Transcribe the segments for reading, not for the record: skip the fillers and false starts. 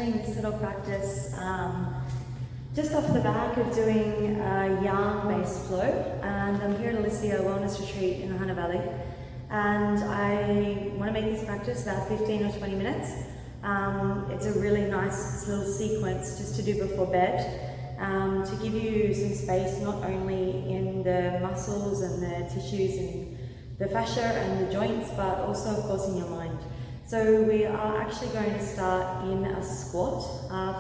sharing this little practice just off the back of doing a yarn-based flow. And I'm here at Alicia Wellness Retreat in the Hunter Valley. And I want to make this practice about 15 or 20 minutes. It's a really nice little sequence just to do before bed. To give you some space not only in the muscles and the tissues and the fascia and the joints, but also of course in your mind. So we are actually going to start in a squat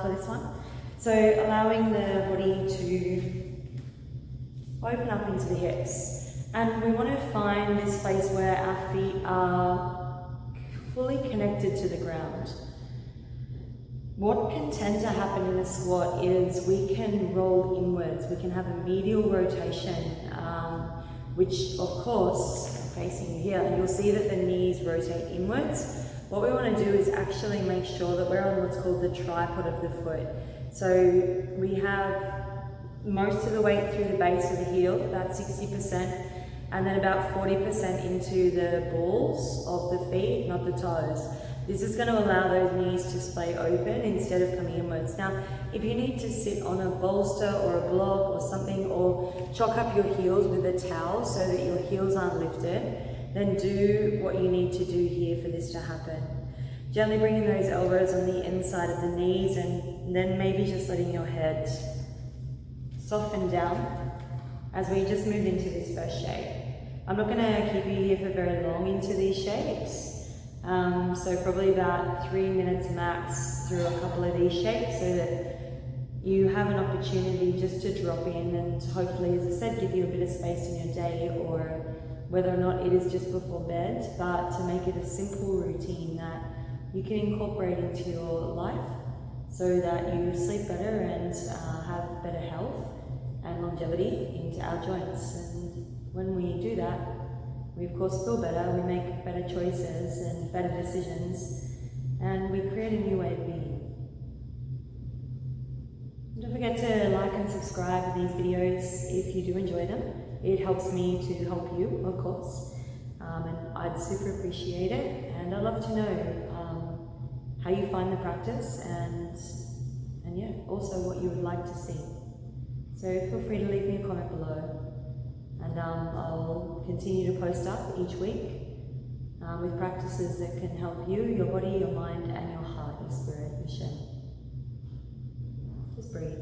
for this one. So allowing the body to open up into the hips. And we want to find this place where our feet are fully connected to the ground. What can tend to happen in a squat is we can roll inwards, we can have a medial rotation, which of course, facing here, you'll see that the knees rotate inwards. What we want to do is actually make sure that we're on what's called the tripod of the foot. So we have most of the weight through the base of the heel, about 60%, and then about 40% into the balls of the feet, not the toes. This is going to allow those knees to splay open instead of coming inwards. Now, if you need to sit on a bolster or a block or something, or chalk up your heels with a towel so that your heels aren't lifted, then do what you need to do here for this to happen. Gently bringing those elbows on the inside of the knees, and then maybe just letting your head soften down as we just move into this first shape. I'm not going to keep you here for very long into these shapes. So probably about 3 minutes max through a couple of these shapes so that you have an opportunity just to drop in and hopefully, as I said, give you a bit of space in your day, or whether or not it is just before bed, but to make it a simple routine that you can incorporate into your life so that you sleep better and have better health and longevity into our joints. And when we do that, we of course feel better, we make better choices and better decisions, and we create a new way of being. Don't forget to like and subscribe to these videos if you do enjoy them. It helps me to help you, of course, and I'd super appreciate it. And I'd love to know how you find the practice, and yeah, also what you would like to see. So feel free to leave me a comment below. And I'll continue to post up each week with practices that can help you, your body, your mind, and your heart, your spirit, your shen. Just breathe.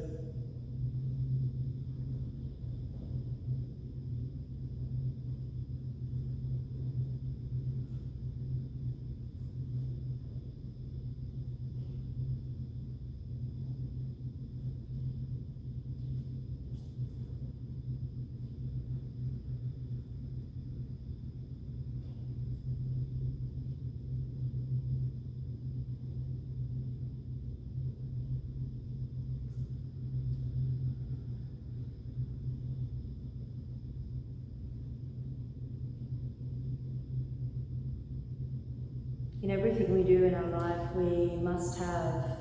In everything we do in our life, we must have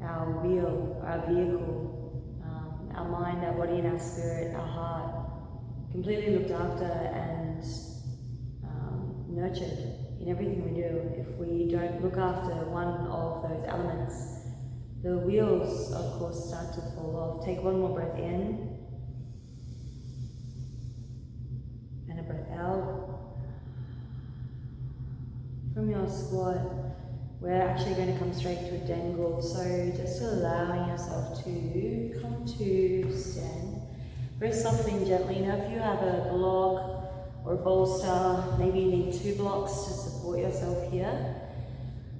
our wheel, our vehicle, our mind, our body and our spirit, our heart, completely looked after and nurtured in everything we do. If we don't look after one of those elements, the wheels, of course, start to fall off. Take one more breath in, and a breath out. From your squat, we're actually going to come straight to a dangle, so just allowing yourself to come to stand very softly and gently. Now if you have a block or a bolster, maybe you need 2 blocks to support yourself here,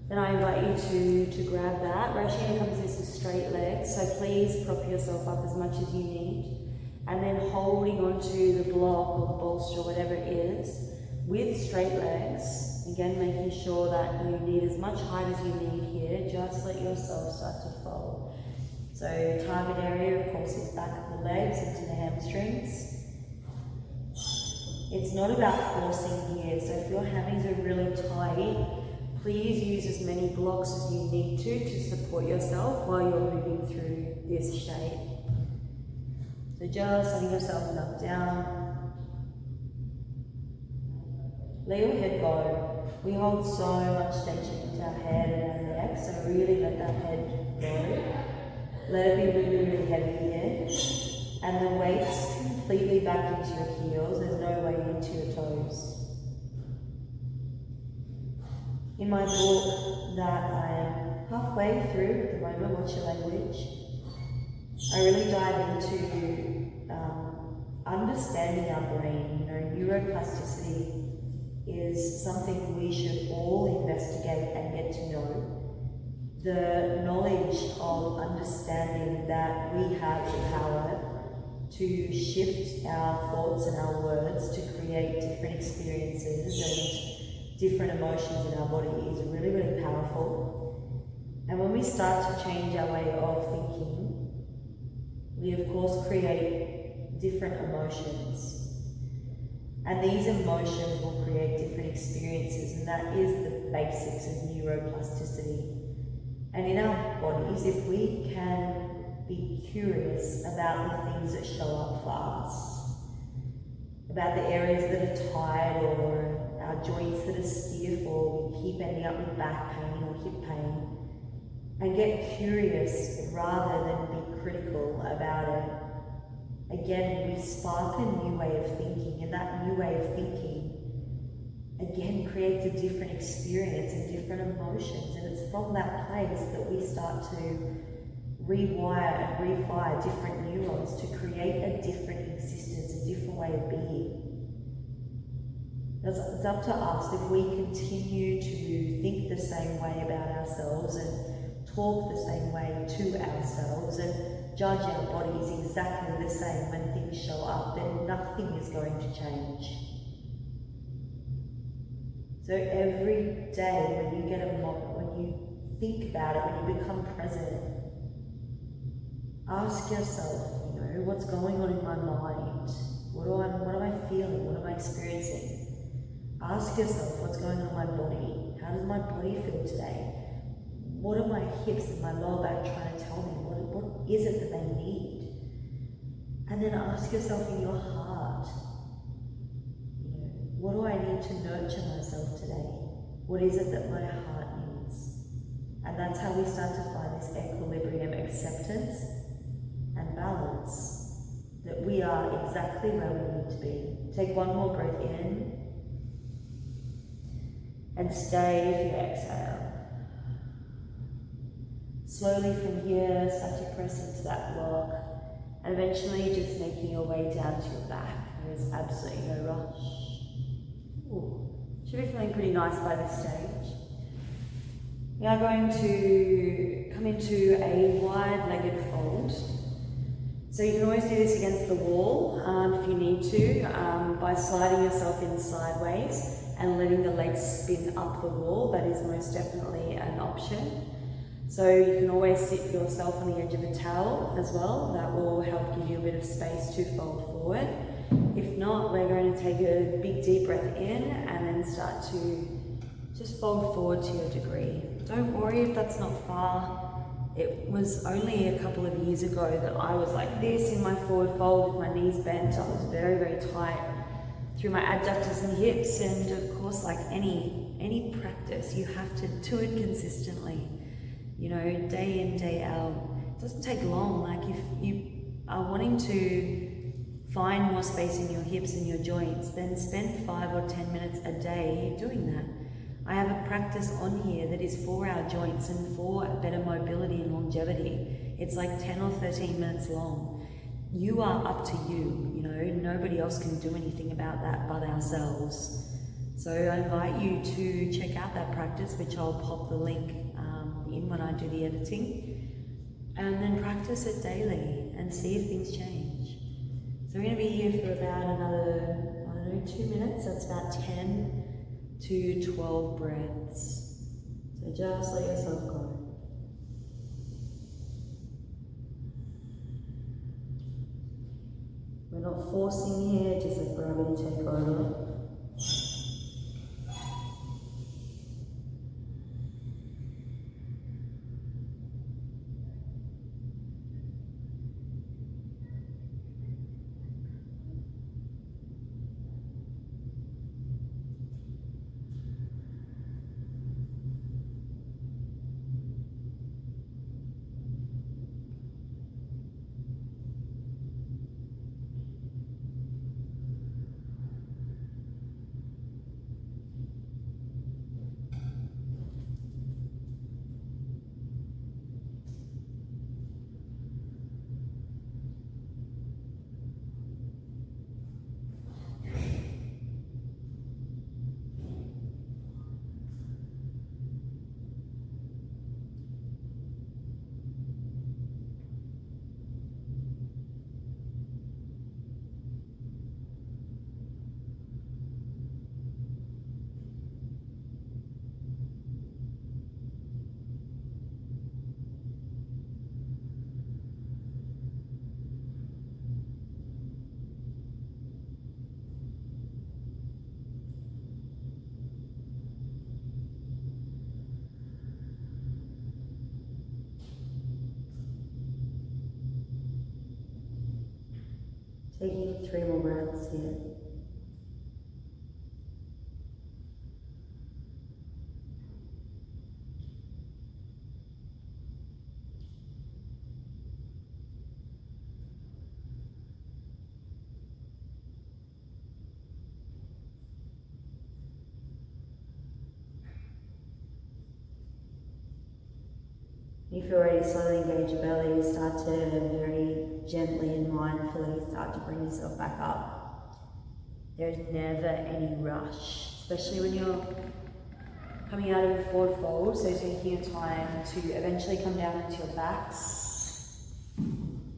then I invite you to grab that. We're actually going to come to this with straight legs, so please prop yourself up as much as you need, and then holding onto the block or the bolster, whatever it is, with straight legs. Again, making sure that you need as much height as you need here. Just let yourself start to fold. So target area, of course, is back of the legs into the hamstrings. It's not about forcing here. So if your hammies are really tight, please use as many blocks as you need to support yourself while you're moving through this shape. So just letting yourself knock down. Let your head go. We hold so much tension into our head and our neck, so really let that head go. Let it be really, really heavy here. And the weight's completely back into your heels, there's no weight into your toes. In my book that I am halfway through at the moment, What's Your Language, I really dive into understanding our brain. Neuroplasticity is something we should all investigate and get to know. The knowledge of understanding that we have the power to shift our thoughts and our words to create different experiences and different emotions in our body is really, really powerful. And when we start to change our way of thinking, we of course create different emotions. And these emotions will create different experiences, and that is the basics of neuroplasticity. And in our bodies, if we can be curious about the things that show up for us, about the areas that are tired or our joints that are stiff, or we keep ending up with back pain or hip pain, and get curious rather than be critical about it, again, we spark a new way of thinking, and that new way of thinking, again, creates a different experience and different emotions. And it's from that place that we start to rewire and refire different neurons to create a different existence, a different way of being. It's up to us if we continue to think the same way about ourselves and talk the same way to ourselves and judge our bodies exactly the same when things show up, then nothing is going to change. So every day when you get a moment, when you think about it, when you become present, ask yourself, what's going on in my mind? What am I feeling? What am I experiencing? Ask yourself, what's going on in my body? How does my body feel today? What are my hips and my lower back trying to tell me? What is it that they need? And then ask yourself in your heart, what do I need to nurture myself today? What is it that my heart needs? And that's how we start to find this equilibrium, acceptance and balance, that we are exactly where we need to be. Take one more breath in and stay if you exhale. Slowly from here, start to press into that block, and eventually just making your way down to your back. There's absolutely no rush. Ooh, should be feeling pretty nice by this stage. We are going to come into a wide-legged fold. So you can always do this against the wall if you need to, by sliding yourself in sideways and letting the legs spin up the wall. That is most definitely an option. So you can always sit yourself on the edge of a towel as well. That will help give you a bit of space to fold forward. If not, we're going to take a big deep breath in and then start to just fold forward to your degree. Don't worry if that's not far. It was only a couple of years ago that I was like this in my forward fold with my knees bent. I was very, very tight through my adductors and hips. And of course, like any practice, you have to do it consistently. Day in, day out. It doesn't take long. Like if you are wanting to find more space in your hips and your joints, then spend 5 or 10 minutes a day doing that. I have a practice on here that is for our joints and for better mobility and longevity. It's like 10 or 13 minutes long. You are up to you, nobody else can do anything about that but ourselves. So I invite you to check out that practice, which I'll pop the link in when I do the editing, and then practice it daily and see if things change. So we're going to be here for about another, 2 minutes. That's about 10 to 12 breaths. So just let yourself go. We're not forcing here, just let gravity take over. Taking 3 more breaths here. If you're ready, slowly engage your belly, start to very gently and mindfully start to bring yourself back up. There's never any rush, especially when you're coming out of your forward fold, so taking your time to eventually come down into your backs.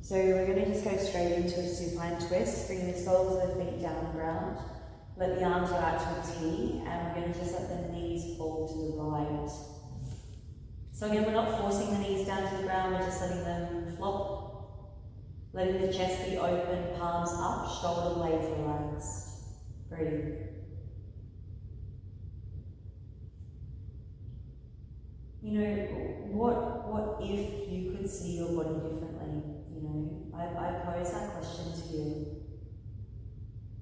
So we're going to just go straight into a supine twist, bring the soles of the feet down the ground, let the arms go out to a T, and we're going to just let the knees fall to the right. So again, we're not forcing the knees down to the ground, we're just letting them flop. Letting the chest be open, palms up, shoulder blades relaxed. Breathe. You know, what if you could see your body differently? You know, I pose that question to you.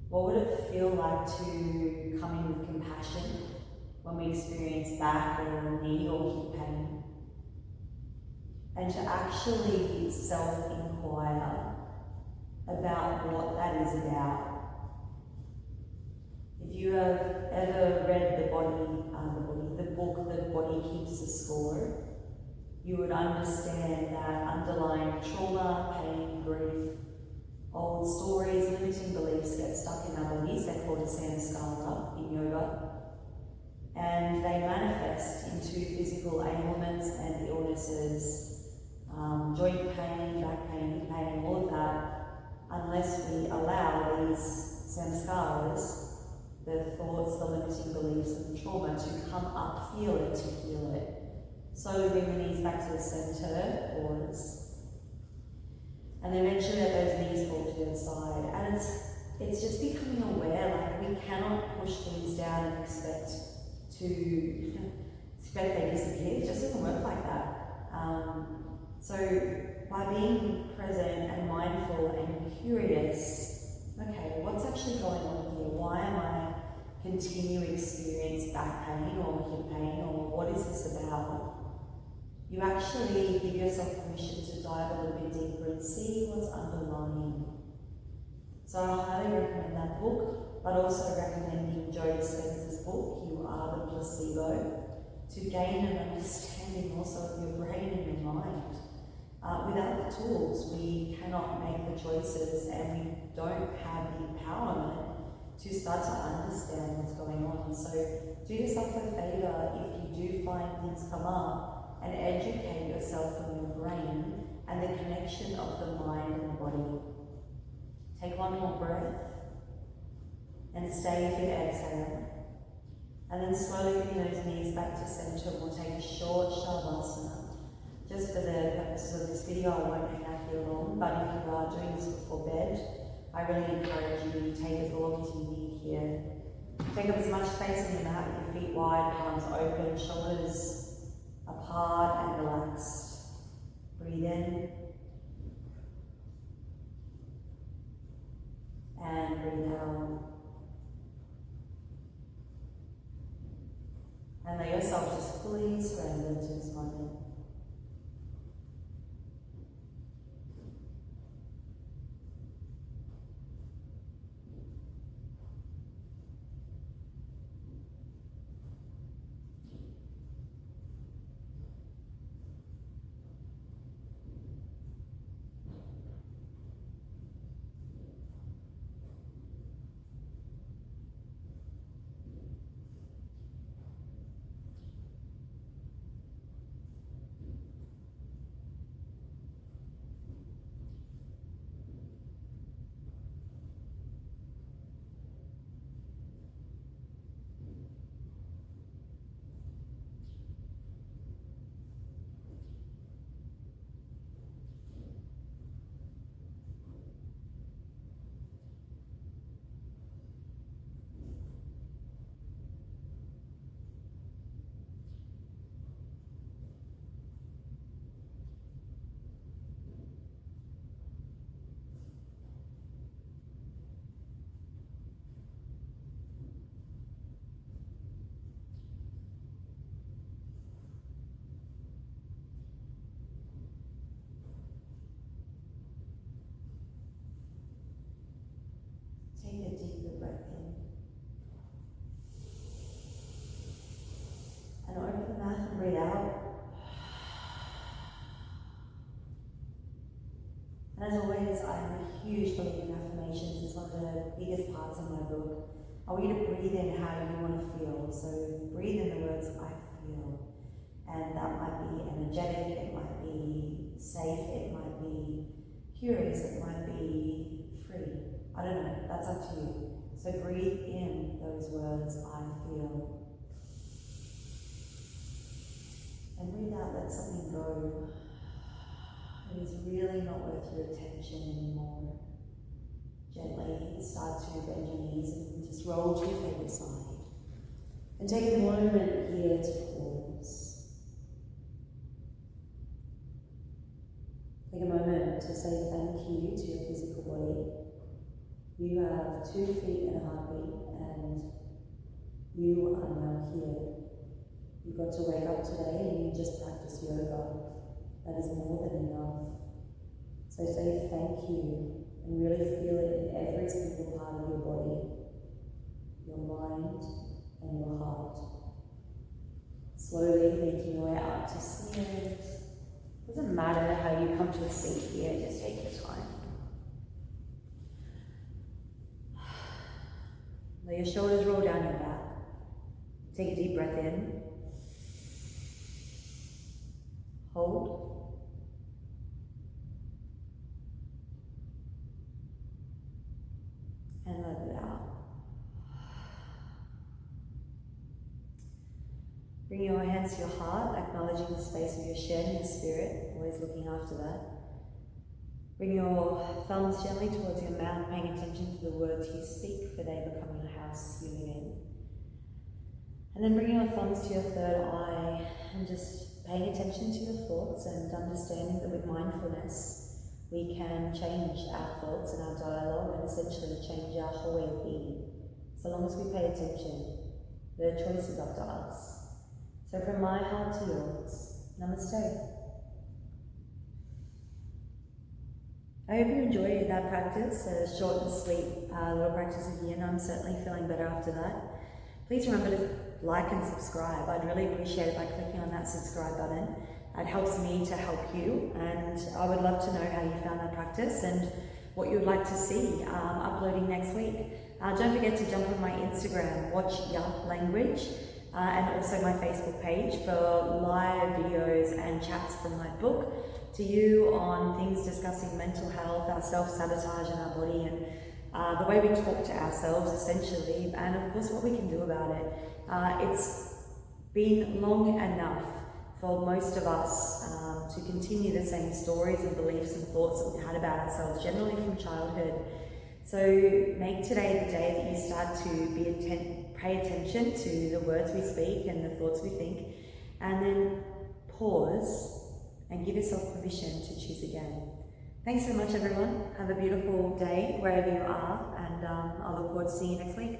What would it feel like to come in with compassion when we experience back or knee or hip pain? And to actually self-inquire about what that is about. If you have ever read the book The Body Keeps the Score, you would understand that underlying trauma, pain, grief, old stories, limiting beliefs get stuck in our bodies. They're called a samskara in yoga. And they manifest into physical ailments and illnesses. Joint pain, back pain, hip pain, all of that, unless we allow these samskaras, the thoughts, the limiting beliefs, and the trauma to come up, feel it, to heal it. Slowly bring the knees back to the center, pause. And then eventually let those knees fall to the side. And it's just becoming aware, like we cannot push things down and expect they disappear. It just doesn't work like that. So by being present and mindful and curious, okay, what's actually going on here? Why am I continuing to experience back pain or hip pain, or what is this about? You actually give yourself permission to dive a little bit deeper and see what's underlying. So I highly recommend that book, but also recommending Joe Dispenza's book, You Are the Placebo, to gain an understanding also of your brain and your mind. Without the tools, we cannot make the choices, and we don't have the empowerment to start to understand what's going on. So do yourself a favor if you do find things come up, and educate yourself on your brain and the connection of the mind and the body. Take one more breath and stay with your exhale. And then slowly bring those knees back to center. We'll take a short shavasana. Just for the purposes of this video, I won't hang out here long, but if you are doing this before bed, I really encourage you to take as long as you need here. Take up as much space on your mat with your feet wide, palms open, shoulders apart and relaxed. Breathe in. And breathe out. And let yourself just fully surrender to this moment. huge believer in affirmations. It's one of the biggest parts of my book. I want you to breathe in how you want to feel. So breathe in the words I feel. And that might be energetic, it might be safe, it might be curious, it might be free. I don't know, that's up to you. So breathe in those words I feel. And breathe out, let something go. It is really not worth your attention anymore. Gently start to bend your knees and just roll to your favorite side. And take a moment here to pause. Take a moment to say thank you to your physical body. You have 2 feet and a heartbeat, and you are now here. You got to wake up today and you just practiced yoga. That is more than enough. So say thank you and really feel it in every single part of your body, your mind and your heart. Slowly making your way out to sit. Doesn't matter how you come to a seat here, just take your time. Let your shoulders roll down your back. Take a deep breath in. Hold. And let it out. Bring your hands to your heart, acknowledging the space of your shed and your spirit, always looking after that. Bring your thumbs gently towards your mouth, paying attention to the words you speak, for they become your house you live in. And then bring your thumbs to your third eye and just paying attention to your thoughts and understanding that with mindfulness, we can change our thoughts and our dialogue and essentially change our whole way of being. So long as we pay attention, the choice is up to us. So from my heart to yours, namaste. I hope you enjoyed that practice, a short and sweet little practice at the end. I'm certainly feeling better after that. Please remember to like and subscribe. I'd really appreciate it by clicking on that subscribe button. It helps me to help you, and I would love to know how you found that practice and what you would like to see uploading next week. Don't forget to jump on my Instagram, Watch Ya Language, and also my Facebook page for live videos and chats from my book to you on things discussing mental health, our self-sabotage in our body, and the way we talk to ourselves essentially, and of course what we can do about it. It's been long enough for most of us to continue the same stories and beliefs and thoughts that we've had about ourselves, generally from childhood. So make today the day that you start to pay attention to the words we speak and the thoughts we think, and then pause and give yourself permission to choose again. Thanks so much, everyone. Have a beautiful day wherever you are, and I'll look forward to seeing you next week.